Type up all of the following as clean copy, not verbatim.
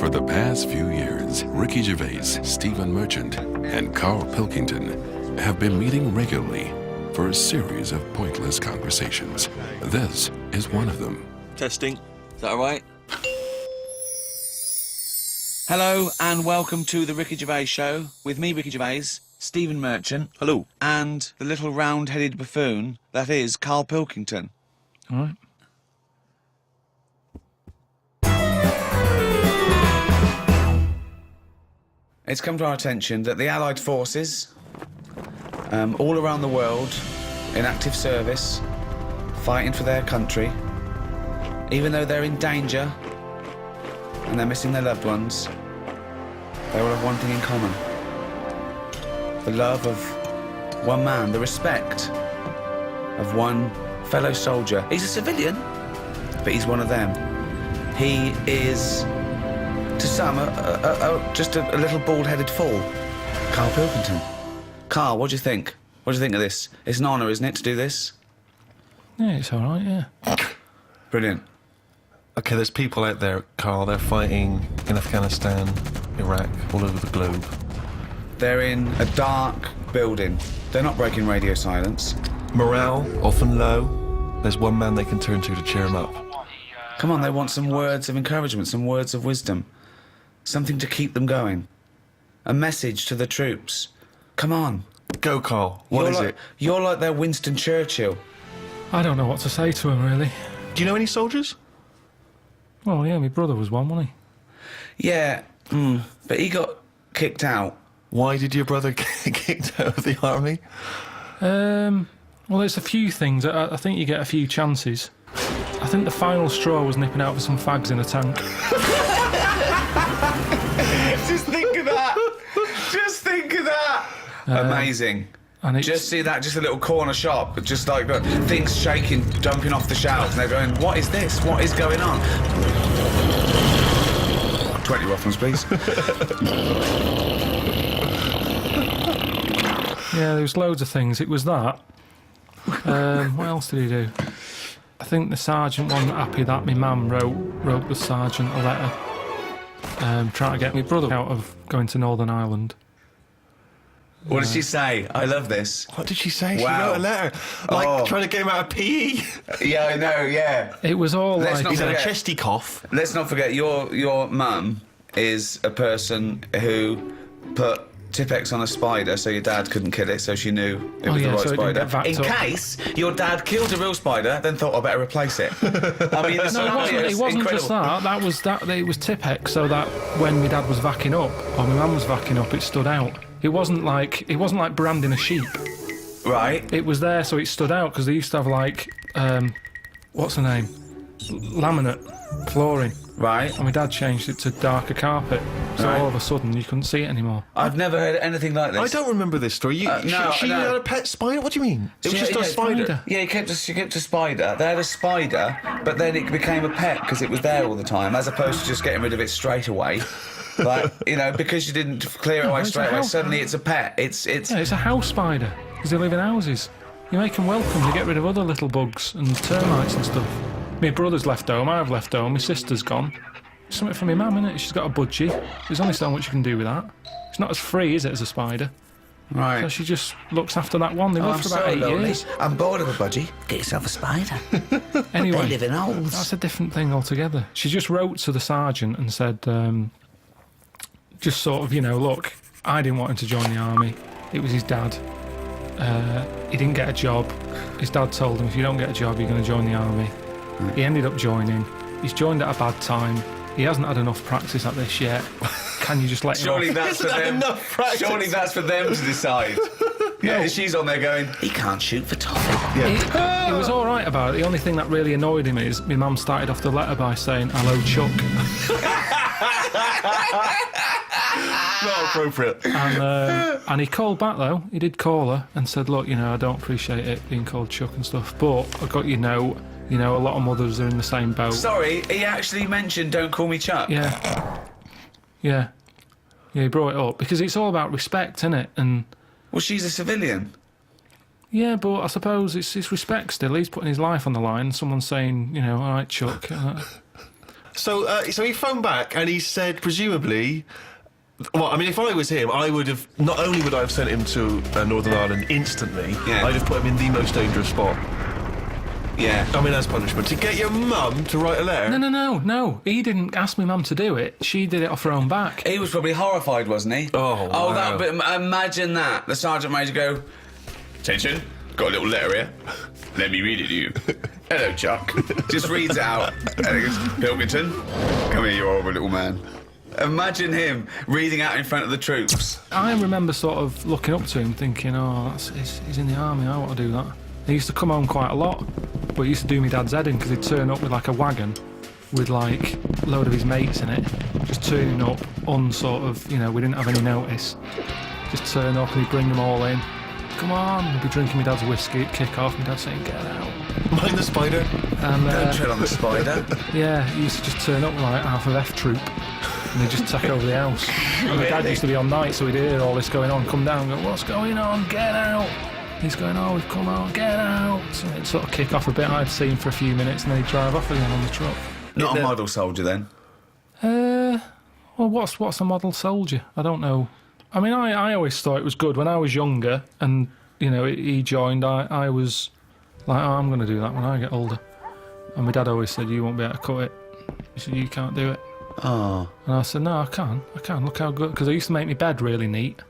For the past few years, Ricky Gervais, Stephen Merchant, and Carl Pilkington have been meeting regularly for a series of pointless conversations. This is one of them. Testing. Is that all right? Hello and welcome to the Ricky Gervais Show with me, Ricky Gervais, Stephen Merchant. Hello. And the little round-headed buffoon that is Carl Pilkington. All right. It's come to our attention that the Allied forces, all around the world, in active service, fighting for their country, even though they're in danger and they're missing their loved ones, they all have one thing in common. The love of one man, the respect of one fellow soldier. He's a civilian, but he's one of them. He is, to some, just a little bald-headed fool. Carl Pilkington. Carl, what do you think? What do you think of this? It's an honour, isn't it, to do this? Yeah, it's all right, yeah. Brilliant. Okay, there's people out there, Carl, they're fighting in Afghanistan, Iraq, all over the globe. They're in a dark building. They're not breaking radio silence. Morale, often low. There's one man they can turn to cheer them up. Come on, they want some words of encouragement, some words of wisdom. Something to keep them going. A message to the troops. Come on. Go, Carl. What is it? You're like their Winston Churchill. I don't know what to say to him, really. Do you know any soldiers? Well, yeah, my brother was one, wasn't he? Yeah, but he got kicked out. Why did your brother get kicked out of the army? Well, there's a few things. I think you get a few chances. I think the final straw was nipping out for some fags in a tank. Just think of that. Just think of that. Amazing. And it's, Just see that, just a little corner shop, just like things shaking, jumping off the shelves, and they're going, what is this? What is going on? 20 Rothmans, please. yeah, there was loads of things. It was that. What else did he do? I think the sergeant wasn't happy that my mum wrote the sergeant a letter trying to get my brother out of going to Northern Ireland. What did she say? I love this. What did she say? Wow. She wrote a letter. Like, trying to get him out of PE. Yeah, I know, yeah. It was all Let's like... not He's had a forget- chesty cough. Let's not forget, your mum is a person who put Tipp-Ex on a spider so your dad couldn't kill it, so she knew it was the right so it didn't spider. get vaxed In up. case your dad killed a real spider, then thought I better replace it. I mean, the No, it wasn't just that. It was Tipp-Ex, so that when my dad was vacking up, or my mum was vacking up, it stood out. It wasn't like branding a sheep. Right. It was there, so it stood out, because they used to have, like, what's the name? Laminate flooring. Right. And my dad changed it to darker carpet, so Right. all of a sudden you couldn't see it anymore. I've never heard anything like this. I don't remember this story. She no. had a pet spider? What do you mean? It was just a spider. Yeah, she kept a spider. They had a spider, but then it became a pet because it was there all the time, as opposed to just getting rid of it straight away. Like, because you didn't clear it away it's straight a away, house. suddenly it's a pet. It's Yeah, it's a house spider, because they live in houses. You make them welcome, you get rid of other little bugs and termites and stuff. My brother's left home, I've left home, my sister's gone. Something for my mum, innit? She's got a budgie. There's only so much you can do with that. It's not as free, is it, as a spider? right. So she just looks after that one. They Oh, live I'm for about so 8 lonely. years. I'm bored of a budgie. Get yourself a spider. Anyway, They live in holes. that's a different thing altogether. She just wrote to the sergeant and said, just sort of, look, I didn't want him to join the army. It was his dad. He didn't get a job. His dad told him, if you don't get a job, you're going to join the army. He ended up joining. He's joined at a bad time. He hasn't had enough practice at this yet. Can you just let him Surely off? that's for them. Surely that's for them to decide. Yeah, she's on there going, he can't shoot for toffee. He was all right about it. The only thing that really annoyed him is my mum started off the letter by saying, hello, Chuck. Not appropriate. And he called back, though. He did call her and said, look, I don't appreciate it being called Chuck and stuff, but I got your note. A lot of mothers are in the same boat. Sorry, he actually mentioned don't call me Chuck. Yeah, he brought it up because it's all about respect, isn't it? And Well, she's a civilian. yeah, but I suppose it's respect still. He's putting his life on the line. Someone's saying, all right, Chuck. So he phoned back and he said, presumably. Well, I mean, if I was him, I would have. Not only would I have sent him to Northern Ireland instantly, Yeah. I'd have put him in the most dangerous spot. Yeah. I mean, as punishment, to get your mum to write a letter. No. He didn't ask my mum to do it. She did it off her own back. He was probably horrified, wasn't he? Oh, wow. But imagine that. The sergeant major go, attention, got a little letter here. Let me read it to you. Hello, Chuck. Just reads it out. And he goes, Pilkington, come here, you horrible little man. Imagine him reading out in front of the troops. I remember sort of looking up to him thinking, he's in the army, I want to do that. He used to come home quite a lot, but he used to do me dad's head in because he'd turn up with like a wagon with like a load of his mates in it, just turning up on sort of, we didn't have any notice. Just turn up and he'd bring them all in. Come on, he'd be drinking my dad's whiskey at kick off, my dad saying, get out. Mind the spider. And, Don't tread on the spider. Yeah, he used to just turn up with like half of F Troop and they'd just take over the house. And my dad used to be on night, so he'd hear all this going on, come down and go, what's going on, get out. He's going, we've come out, get out. So it'd sort of kick off a bit. I'd see him for a few minutes and then he'd drive off again on the truck. Not a model soldier, then? Well, what's a model soldier? I don't know. I mean, I always thought it was good. When I was younger and, he joined, I was like, I'm going to do that when I get older. And my dad always said, you won't be able to cut it. He said, you can't do it. Oh. And I said, no, I can. Look how good. Because I used to make my bed really neat.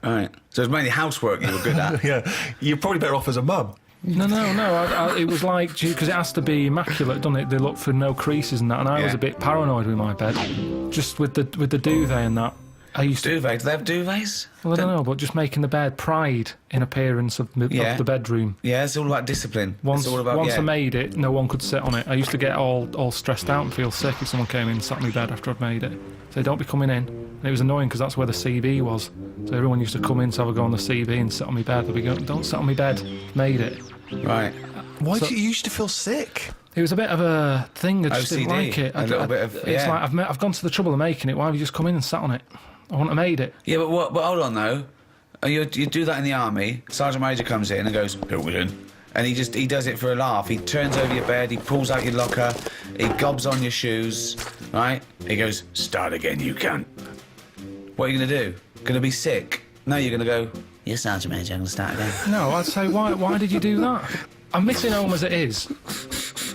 Right. So it was mainly housework you were good at. Yeah, you're probably better off as a mum. No. It was like, because it has to be immaculate, doesn't it? They look for no creases and that. And I was a bit paranoid with my bed. Just with the duvet and that. I used to... Duvet? Do they have duvets? Well, I don't know, but just making the bed pride in appearance of the bedroom. Yeah, it's all about discipline. Once it's all about, I made it, no one could sit on it. I used to get all stressed out and feel sick if someone came in and sat on my bed after I'd made it. So don't be coming in. And it was annoying because that's where the CB was. So everyone used to come in to have a go on the CB and sit on my bed. They'd be going, don't sit on my bed. Made it. Right. Why do you used to feel sick? It was a bit of a thing. I just didn't OCD, like it. a little bit of... It's like I've gone to the trouble of making it. Why have you just come in and sat on it? I wouldn't have made it. Yeah, but hold on, though. You do that in the army. Sergeant Major comes in and goes, Pilkington. And he does it for a laugh. He turns over your bed, he pulls out your locker, he gobs on your shoes, right? He goes, start again, you cunt. What are you going to do? Going to be sick? No, you're going to go, yes, Sergeant Major, I'm going to start again. No, I'd say, why did you do that? I'm missing home as it is.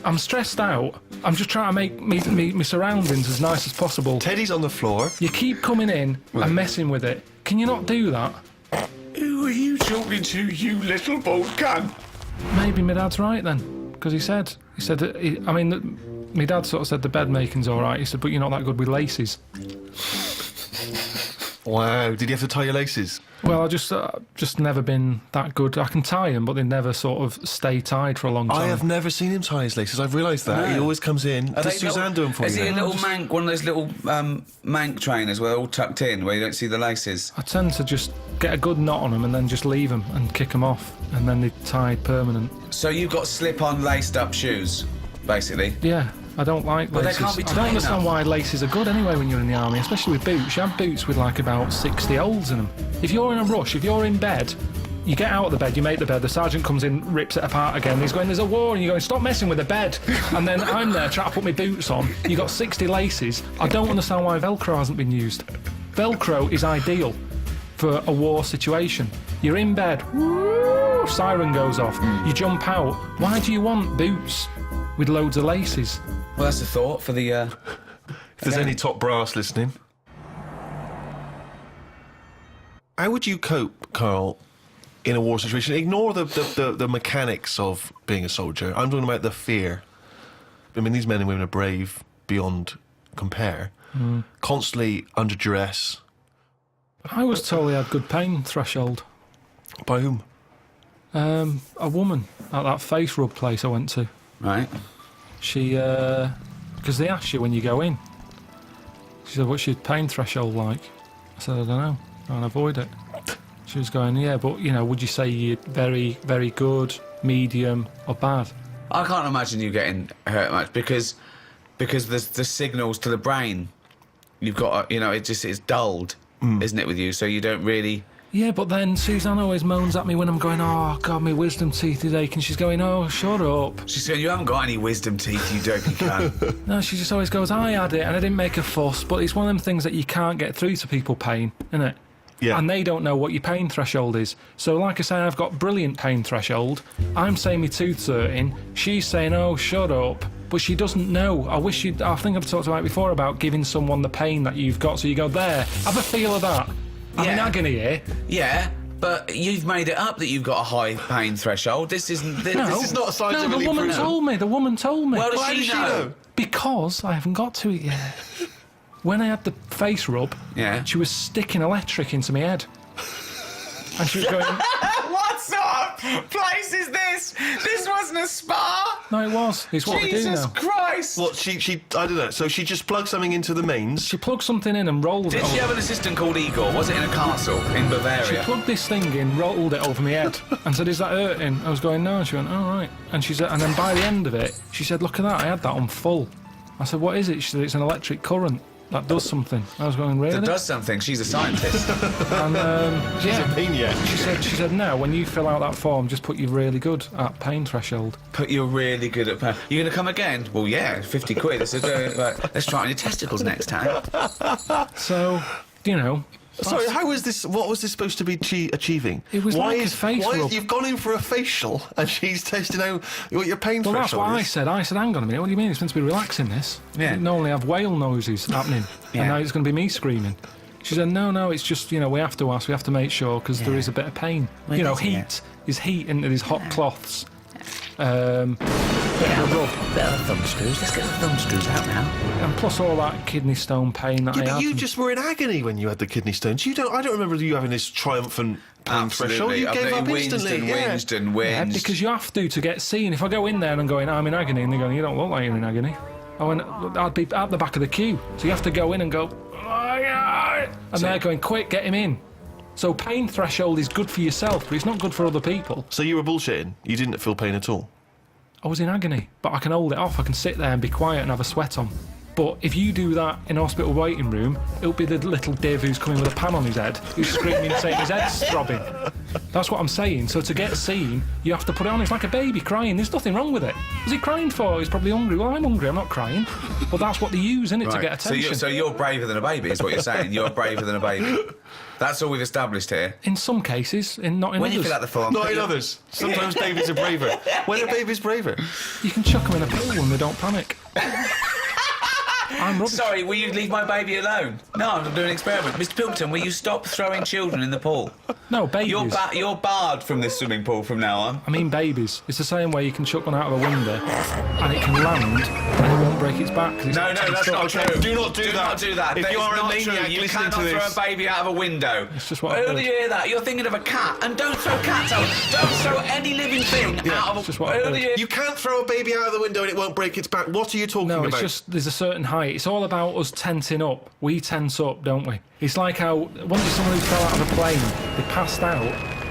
I'm stressed out. I'm just trying to make me surroundings as nice as possible. Teddy's on the floor. You keep coming in and messing with it. Can you not do that? Who are you talking to, you little bald cunt? Maybe my dad's right then, because he said my dad sort of said the bed making's all right. He said, but you're not that good with laces. Wow, did you have to tie your laces? Well, I just never been that good. I can tie them, but they never sort of stay tied for a long time. I have never seen him tie his laces. I've realised that. No. He always comes in. Are Does they Suzanne do them for you? Is he a then? little mank, one of those little mank trainers where they're all tucked in, where you don't see the laces? I tend to just get a good knot on them and then just leave them and kick them off, and then they're tied permanent. So you've got slip-on, laced-up shoes, basically? Yeah, I don't like But they laces. can't be I don't tight understand enough. why laces are good anyway when you're in the army, especially with boots. You have boots with like about 60 holes in them. If you're in a rush, if you're in bed, you get out of the bed, you make the bed, the sergeant comes in, rips it apart again, he's going, there's a war, and you're going, stop messing with the bed. And then I'm there trying to put my boots on, you got 60 laces. I don't understand why Velcro hasn't been used. Velcro is ideal for a war situation. You're in bed, woo, siren goes off, you jump out. Why do you want boots with loads of laces? Well, that's a thought for the... If there's any top brass listening. How would you cope, Carl, in a war situation? Ignore the mechanics of being a soldier. I'm talking about the fear. I mean, these men and women are brave beyond compare. Constantly under duress. I was told he had good pain threshold. By whom? A woman at that face rub place I went to. Right. She, because they ask you when you go in. She said, what's your pain threshold like? I said, I don't know. I'll avoid it. She was going, yeah, but, would you say you're very, very good, medium, or bad? I can't imagine you getting hurt much because there's the signals to the brain. You've got, it's dulled, isn't it, with you? So you don't really... Yeah, but then Suzanne always moans at me when I'm going, oh, God, my wisdom teeth is aching. She's going, oh, shut up. She's saying, you haven't got any wisdom teeth, you dopey cunt. No, she just always goes, I had it, and I didn't make a fuss, but it's one of them things that you can't get through to people pain, isn't it? Yeah. And they don't know what your pain threshold is. So, like I say, I've got brilliant pain threshold. I'm saying my tooth's hurting. She's saying, oh, shut up. But she doesn't know. I think I've talked about it before about giving someone the pain that you've got. So you go, there, have a feel of that. I'm in agony here. Yeah, but you've made it up that you've got a high pain threshold. This isn't... This is not scientifically the woman proven. told me. The woman told me. Well, Why does she know? Because I haven't got to it yet. When I had the face rub, she was sticking electric into my head. And she was going... What sort of place is this? This wasn't a spa. No, it was. It's what we do now. Jesus Christ. What, she I don't know, so she just plugged something into the mains? She plugged something in and rolled it Did she have an assistant called Igor? Was it in a castle in Bavaria? She plugged this thing in, rolled it over my head, and said, is that hurting? I was going, no. And she went, all right. And she said, and then by the end of it, she said, look at that, I had that on full. I said, what is it? She said, it's an electric current. That does something. I was going, really? That does something. She's a scientist. And She's a maniac. She said, no, when you fill out that form, just put you really good at pain threshold. Put you really good at pain. You going to come again? Well, yeah, 50 quid. Let's try it on your testicles next time. So, you know... Sorry, how was this? What was this supposed to be achieving? It was like a face rub. You've gone in for a facial and she's testing out what your pain threshold is? Well, that's what I said. I said, hang on a minute, what do you mean? It's meant to be relaxing, this. Yeah. You normally have whale noises happening, and now it's going to be me screaming. She said, no, it's just, we have to ask, we have to make sure, because there is a bit of pain. Heat is heat into these hot cloths. Bit of a rub. Bit of thumb screws. Let's get the thumb screws out now. And plus all that kidney stone pain that I had. But you just were in agony when you had the kidney stones. I don't remember you having this triumphant pain threshold. You gave up instantly. Whinged. Because you have to get seen. If I go in there and I'm going, I'm in agony, and they're going, you don't look like you're in agony. I'd be at the back of the queue. So you have to go in and go, and they're going, quick, get him in. So pain threshold is good for yourself, but it's not good for other people. So you were bullshitting? You didn't feel pain at all? I was in agony, but I can hold it off. I can sit there and be quiet and have a sweat on. But if you do that in a hospital waiting room, it'll be the little div who's coming with a pan on his head, who's screaming saying his head's throbbing. That's what I'm saying. So to get seen, you have to put it on. It's like a baby crying. There's nothing wrong with it. What's he crying for? He's probably hungry. Well, I'm hungry. I'm not crying. But that's what they use, isn't it, to get attention. So you're braver than a baby, is what you're saying. You're braver than a baby. That's all we've established here. In some cases, not in when others. You fill out the form. Not in others. Sometimes babies are braver. When are babies braver? You can chuck them in a pool when they don't panic. I'm rubbish. Sorry, will you leave my baby alone? No, I'm doing an experiment. Mr. Pilkington, will you stop throwing children in the pool? No, babies. You're barred from this swimming pool from now on. I mean babies. It's the same way you can chuck one out of a window and it can land and it won't break its back. No, that's not true. Do not do that. If you are a maniac, you listening to cannot this. throw a baby out of a window. It's just what I've Who do heard. you hear that? You're thinking of a cat. And don't throw cats out. Don't throw any living thing out of a... just what I've heard. You can't throw a baby out of the window and it won't break its back. What are you talking about? No, it's just there's a certain height. It's all about us tensing up. We tense up, don't we? It's like how once someone who fell out of a plane, they passed out,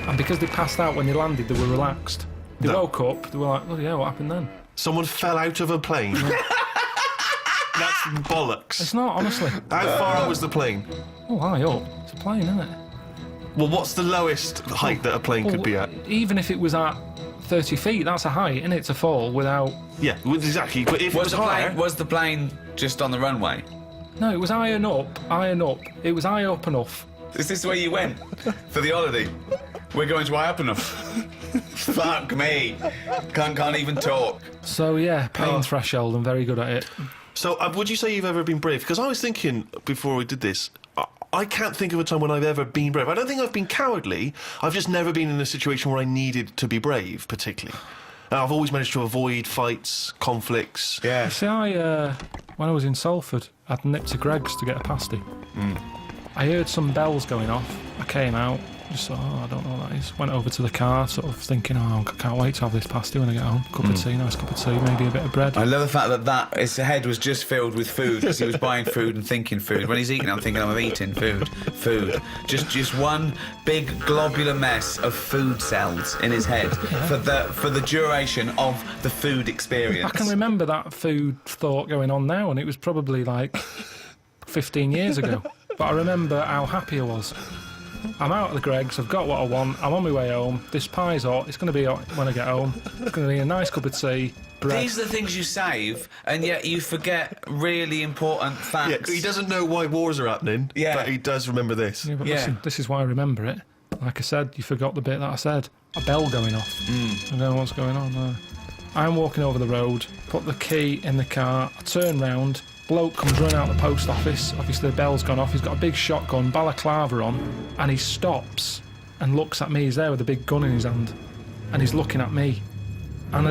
and because they passed out when they landed, they were relaxed. They woke up, they were like, oh yeah, what happened then? Someone fell out of a plane. That's bollocks. It's not, honestly. How far was the plane? Oh, high up. It's a plane, isn't it? Well, what's the lowest height that a plane could be at? Even if it was at 30 feet, that's a height, isn't it, to fall without... Yeah, exactly. But if it was higher... Was the plane just on the runway? No, it was high and up. It was high up enough. Is this where you went for the holiday? We're going to high up enough. Fuck me. Can't even talk. So, yeah, pain threshold. I'm very good at it. So, would you say you've ever been brave? Because I was thinking, before we did this, I can't think of a time when I've ever been brave. I don't think I've been cowardly. I've just never been in a situation where I needed to be brave, particularly. And I've always managed to avoid fights, conflicts. Yeah. See, when I was in Salford, I'd nipped to Greg's to get a pasty. I heard some bells going off. I came out, just thought, I don't know what that is. Went over to the car, sort of thinking, I can't wait to have this pasty when I get home. Cup of tea, nice cup of tea, maybe a bit of bread. I love the fact that his head was just filled with food because he was buying food and thinking food. When he's eating, I'm thinking I'm eating food. Just one big globular mess of food cells in his head for the duration of the food experience. I can remember that food thought going on now, and it was probably like 15 years ago. But I remember how happy I was. I'm out of the Greggs, I've got what I want, I'm on my way home, this pie's hot, it's going to be hot when I get home, it's going to be a nice cup of tea, bread. These are the things you save, and yet you forget really important facts. Yeah, he doesn't know why wars are happening, but he does remember this. Yeah, but Yeah. listen, this is why I remember it. Like I said, you forgot the bit that I said. A bell going off. I don't know what's going on there. I'm walking over the road, put the key in the car, I turn round, bloke comes running out of the post office, obviously the bell's gone off, he's got a big shotgun, balaclava on, and he stops and looks at me. He's there with a big gun in his hand, and he's looking at me. And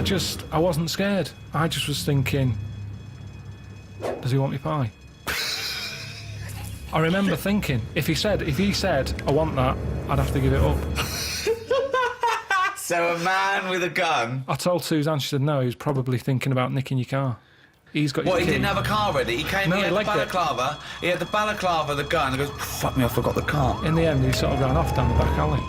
I wasn't scared. I just was thinking, does he want me pie? I remember thinking, if he said, I want that, I'd have to give it up. So a man with a gun. I told Suzanne, she said, no, he was probably thinking about nicking your car. He's got your What, he key. didn't have a car ready? He came, No, he he had the legged it. balaclava, the gun, and goes, fuck me, I forgot the car. In the end, he sort of ran off down the back alley.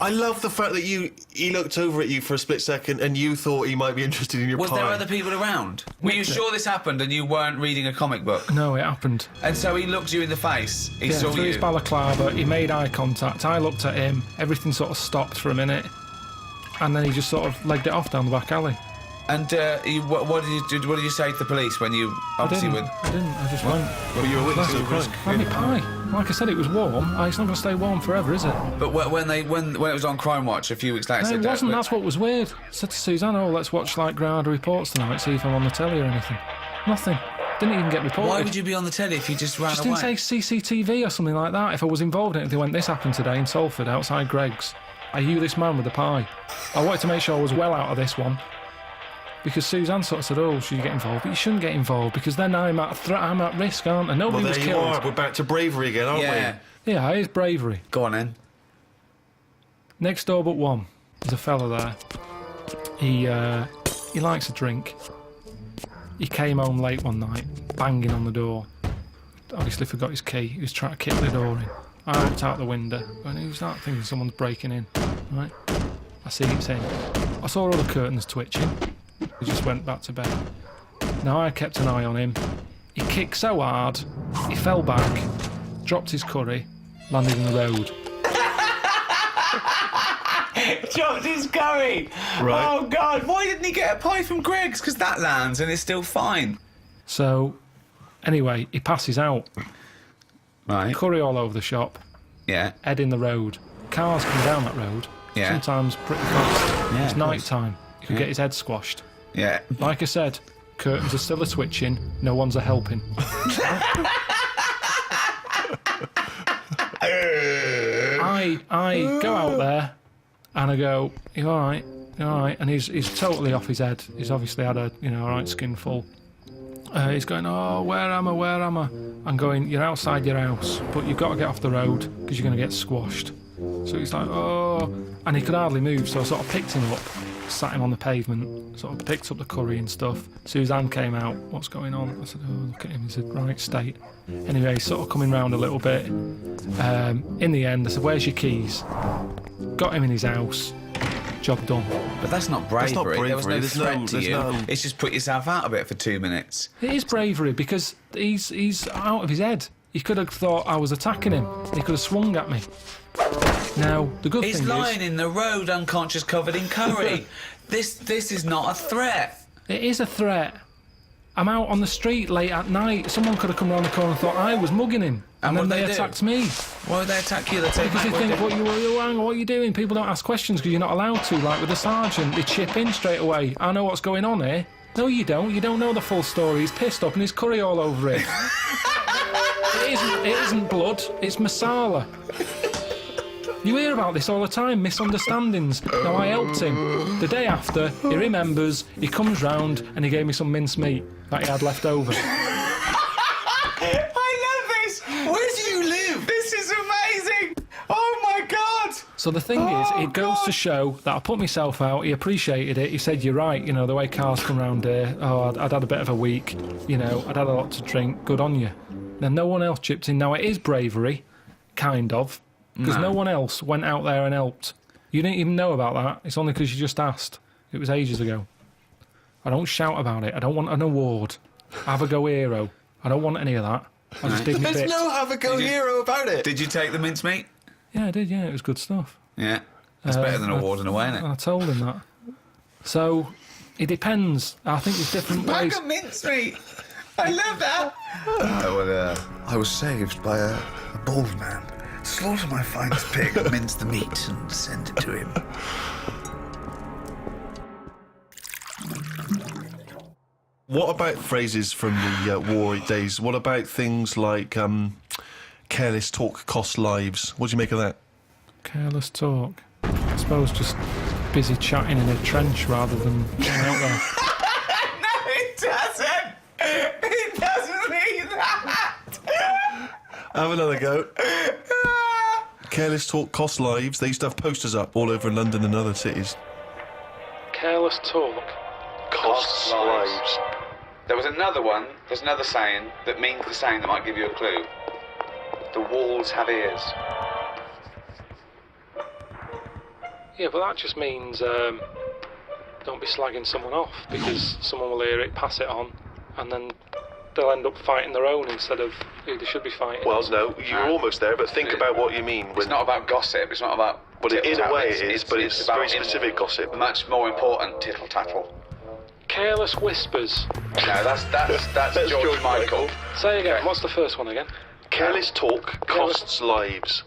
I love the fact that he looked over at you for a split second and you thought he might be interested in your Was pie. there other people around? Were you sure this happened and you weren't reading a comic book? No, it happened. And so he looked you in the face. He Yeah, saw through you. his balaclava, he made eye contact. I looked at him. Everything sort of stopped for a minute, and then he just sort of legged it off down the back alley. And what did you do? What did you say to the police when you obviously I were? didn't. I just went. Well, you were a witness to the crime. Have me pie. Like I said, it was warm. It's not going to stay warm forever, is it? But when it was on Crime Watch a few weeks later, No, said it wasn't. That's what was weird. I said to Suzanne, "Oh, let's watch like Grada reports tonight. See if I'm on the telly or anything." Nothing. Didn't even get reported. Why would you be on the telly if you just ran Just away? didn't say CCTV or something like that. If I was involved in it, if they went, this happened today in Salford outside Greggs. Are you this man with the pie? I wanted to make sure I was well out of this one. Because Suzanne sort of said, oh, should you get involved? But you shouldn't get involved because then I'm at risk, aren't I? Nobody Well, was there you killed. are. We're back to bravery again, aren't Yeah. Yeah, it is bravery. Go on then. Next door but one, there's a fella there. He likes a drink. He came home late one night, banging on the door. Obviously forgot his key. He was trying to kick the door in. I looked out the window and who's that, thinking someone's breaking in. Right? I see it's him. I saw all the curtains twitching. He just went back to bed. Now I kept an eye on him. He kicked so hard, he fell back, dropped his curry, landed in the road. Dropped his curry. Right. Oh God! Why didn't he get a pie from Greggs? Because that lands and it's still fine. So, anyway, he passes out. Right. Curry all over the shop, Yeah. head in the road. Cars come down that road, Yeah. sometimes pretty fast. Yeah, It's of night course. time. You could get his head squashed. Yeah. Like I said, curtains are still a twitching, no one's a helping. I go out there and I go, you alright? You alright? And he's totally off his head. He's obviously had a, alright skinful. He's going, oh, where am I? I'm going, you're outside your house, but you've got to get off the road because you're going to get squashed. So he's like, oh, and he could hardly move, so I sort of picked him up, sat him on the pavement, sort of picked up the curry and stuff. Suzanne came out, what's going on? I said, oh, look at him, he's in right state. Anyway, he's sort of coming round a little bit. In the end, I said, where's your keys? Got him in his house, job done. But that's not bravery. That's not bravery. There was no There's threat no- to there's you. no- It's just put yourself out of it for 2 minutes. It is bravery because he's out of his head. He could have thought I was attacking him. He could have swung at me. Now, the good He's thing lying is... in the road, unconscious, covered in curry. This is not a threat. It is a threat. I'm out on the street late at night. Someone could have come round the corner and thought I was mugging him. And then what they they do? attacked me. Why would they attack you? They take Because they back think, what what are you doing? People don't ask questions because you're not allowed to. Like with the sergeant, they chip in straight away. I know what's going on here. No, you don't. You don't know the full story. He's pissed up and his curry all over it. It isn't blood. It's masala. You hear about this all the time, misunderstandings. Now, I helped him. The day after, he remembers, he comes round and he gave me some mincemeat that he had left over. I love this. Where do you live? This is amazing. Oh my God. So the thing is, it goes to show that I put myself out, he appreciated it, he said, you're right, the way cars come round here, I'd had a bit of a week, I'd had a lot to drink, good on you. Then no one else chipped in. Now, it is bravery, kind of, because no one else went out there and helped. You didn't even know about that. It's only because you just asked. It was ages ago. I don't shout about it. I don't want an award. Have a go hero. I don't want any of that. I just did my There's bit. no have a go hero about it. Did you take the mincemeat? Yeah, I did, yeah, it was good stuff. Yeah. It's better than a war and away, isn't it? I told him that. So, it depends. I think there's different ways. Bag of mincemeat! I love that! I was saved by a bald man. Slaughter my finest pig, mince the meat, and send it to him. What about phrases from the war days? What about things like careless talk costs lives? What do you make of that? Careless talk. I suppose just busy chatting in a trench rather than going out there. No, it doesn't! It doesn't mean that! Have another go. Careless talk costs lives. They used to have posters up all over London and other cities. Careless talk Costs lives. There was another one, there's another saying that means the saying that might give you a clue. The walls have ears. Yeah, but that just means don't be slagging someone off, because someone will hear it, pass it on, and then they'll end up fighting their own instead of who they should be fighting. Well, no, you're almost there, but think about what you mean. It's not about gossip, it's not about... Well, in a way it is, but it's very about specific gossip. Much more important tittle-tattle. Careless whispers. No, that's George Michael. Say again, what's the first one again? Careless talk costs lives.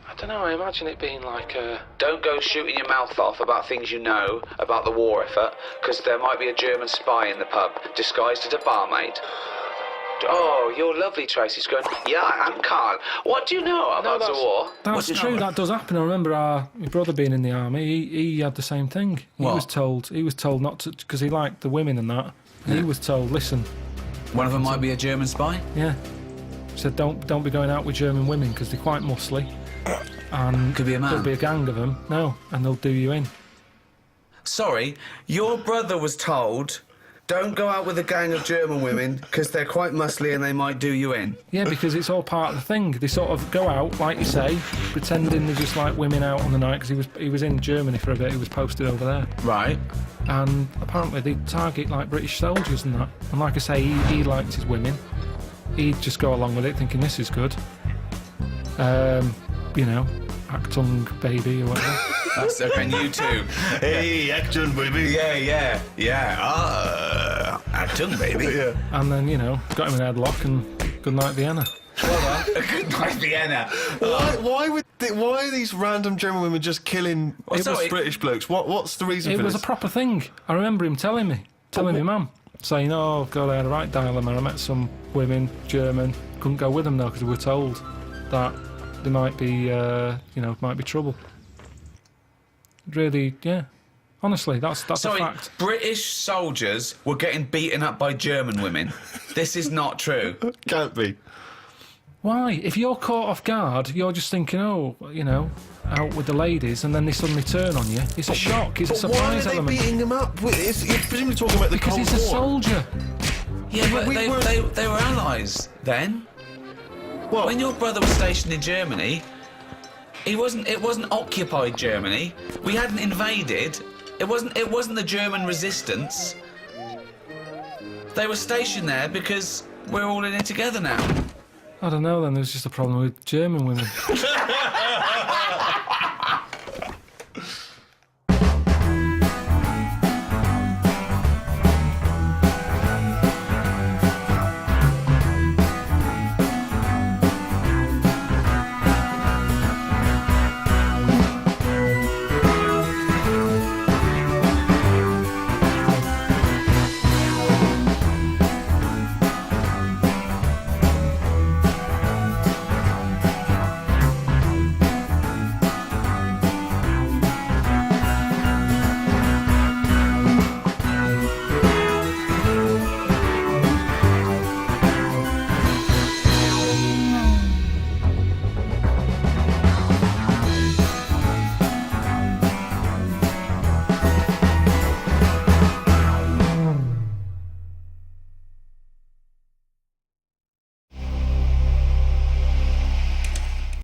I don't know, I imagine it being like a... Don't go shooting your mouth off about things you know about the war effort, because there might be a German spy in the pub, disguised as a barmaid. Oh, you're lovely, Tracy's going, yeah, I'm Carl. What do you know about the war? That's true, that does happen. I remember my brother being in the army, he had the same thing. He was told not to, because he liked the women and that. And he was told, listen... One of them might be a German spy? Yeah. He said, don't be going out with German women, because they're quite muscly. And could be a man. There'll be a gang of them. No, and they'll do you in. Sorry, your brother was told, don't go out with a gang of German women because they're quite muscly and they might do you in. Yeah, because it's all part of the thing. They sort of go out, like you say, pretending they're just like women out on the night, because he was in Germany for a bit. He was posted over there. Right. And apparently they target like British soldiers and that. And like I say, he liked his women. He'd just go along with it, thinking this is good. You know, Actung baby or whatever. That's okay, and you too. Hey, Actung baby. Yeah. Actung baby. Yeah. And then, you know, got him in a headlock and good night Vienna. Well done. Good night, Vienna. Why are these random German women just killing British blokes? What's the reason for this? It was a proper thing. I remember him telling my mum, saying, oh, God, I had a right dilemma. I met some women, German, couldn't go with them though, because we were told that there might be, might be trouble. Really, yeah. Honestly, that's a fact. British soldiers were getting beaten up by German women. This is not true. Can't be. Why? If you're caught off guard, you're just thinking, oh, you know, out with the ladies, and then they suddenly turn on you. It's a shock. It's a surprise element. Why are they beating them up? You're presumably talking about the Cold War. Because he's a soldier. Yeah, but they were allies then. Well, when your brother was stationed in Germany, it wasn't occupied Germany. We hadn't invaded. It wasn't the German resistance. They were stationed there because we're all in it together now. I don't know then, there was just a problem with German women.